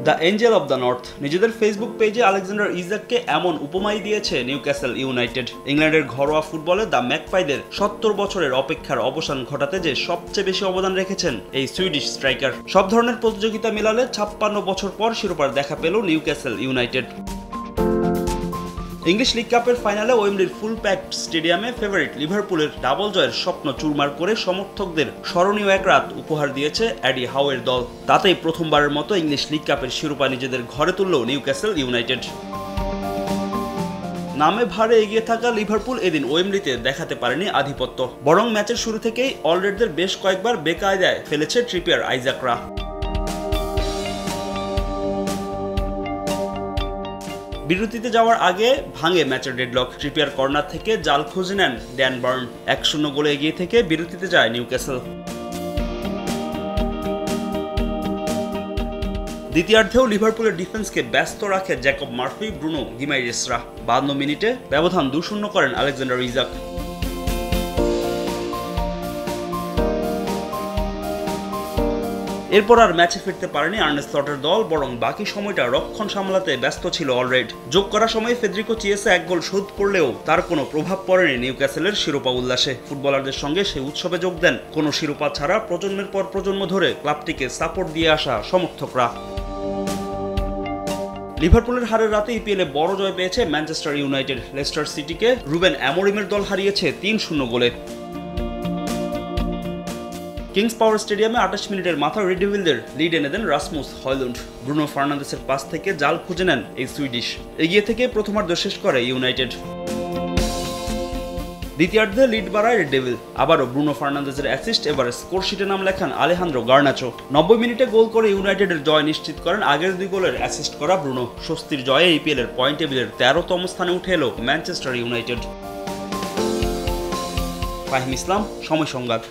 The Angel of the north নিজেদের Facebook পেজে Alexander ইসাককে এমন উপমাই দিয়েছে নিউক্যাসল ইউনাইটেড। ইংল্যান্ডের ঘরোয়া ফুটবলে দ্য ম্যাকপাইদের ৭০ বছরের অপেক্ষার অবসান ঘটাতে যে সবচেয়ে বেশি অবদান রেখেছেন এই সুইডিশ স্ট্রাইকার। সব ধরনের প্রতিযোগিতা মেলালে ৫৬ বছর পর শিরোপার দেখা পেল নিউক্যাসল ইউনাইটেড। ইংলিশ লিগ কাপের ফাইনালে ওয়েম্বলির ফুল প্যাকড স্টেডিয়ামে ফেভারিট লিভারপুলের ডাবল জয়ের স্বপ্ন চুরমার করে সমর্থকদের স্মরণীয় এক রাত উপহার দিয়েছে এডি হাউয়ের দল। তাতেই প্রথমবারের মতো ইংলিশ লিগ কাপের শিরোপা নিজেদের ঘরে তুলল নিউক্যাসল ইউনাইটেড। নামে ভারে এগিয়ে থাকা লিভারপুল এদিন ওয়েম্বলিতে দেখাতে পারেনি আধিপত্য, বরং ম্যাচের শুরু থেকেই অলরেডদের বেশ কয়েকবার বেকায়দায় ফেলেছে ট্রিপিয়ার আইজাকরা। বিরতিতে যাওয়ার আগে ভাঙে ম্যাচের ডেডলক। ট্রিপিয়ার কর্নার থেকে জাল খুঁজে নেন ড্যান বার্ন। ১-০ গোলে এগিয়ে থেকে বিরতিতে যায় নিউক্যাসল। দ্বিতীয়ার্ধেও লিভারপুলের ডিফেন্সকে ব্যস্ত রাখে জ্যাকব মার্ফি, ব্রুনো গিমারেসরা। ৫২ মিনিটে ব্যবধান ২-০ করেন আলেকজান্ডার ইসাক। এরপর আর ম্যাচে ফিরতে পারেনি আর্নে স্লটের দল, বরং বাকি সময়টা রক্ষণ সামলাতে ব্যস্ত ছিল অলরেড। যোগ করার সময় ফেদ্রিকো চিয়েসে এক গোল শোধ করলেও তার কোনো প্রভাব পড়েনি নিউক্যাসলের শিরোপা উল্লাসে। ফুটবলারদের সঙ্গে সেই উৎসবে যোগ দেন কোনো শিরোপা ছাড়া প্রজন্মের পর প্রজন্ম ধরে ক্লাবটিকে সাপোর্ট দিয়ে আসা সমর্থকরা। লিভারপুলের হারের রাতে ইপিএলে বড় জয় পেয়েছে ম্যানচেস্টার ইউনাইটেড। লেস্টার সিটিকে রুবেন অ্যামোরিমের দল হারিয়েছে ৩-০ গোলে। কিংস পাওয়ার স্টেডিয়ামে ২৮ মিনিটের মাথা রেড ডেভিলদের লিড এনে দেন রাসমুস হয়লুন্ড। ব্রুনো ফার্নান্দেসের পাস থেকে জাল খুঁজে নেন এই সুইডিশ। এগিয়ে থেকে প্রথমার্ধ শেষ করে ইউনাইটেড। দ্বিতীয়ার্ধে লিড বাড়ায় রেড ডেভিল। আবারও ব্রুনো ফার্নান্দেসের অ্যাসিস্ট, এবারে স্কোরশিটে নাম লেখান আলেহান্দ্রো গার্নাচো। ৯০ মিনিটে গোল করে ইউনাইটেডের জয় নিশ্চিত করেন আগের ২ গোলের অ্যাসিস্ট করা ব্রুনো। স্বস্তির জয়ে ইপিএলের পয়েন্ট টেবিলের ১৩তম স্থানে উঠে এলো ম্যানচেস্টার ইউনাইটেড। ফাহিম ইসলাম, সময় সংবাদ।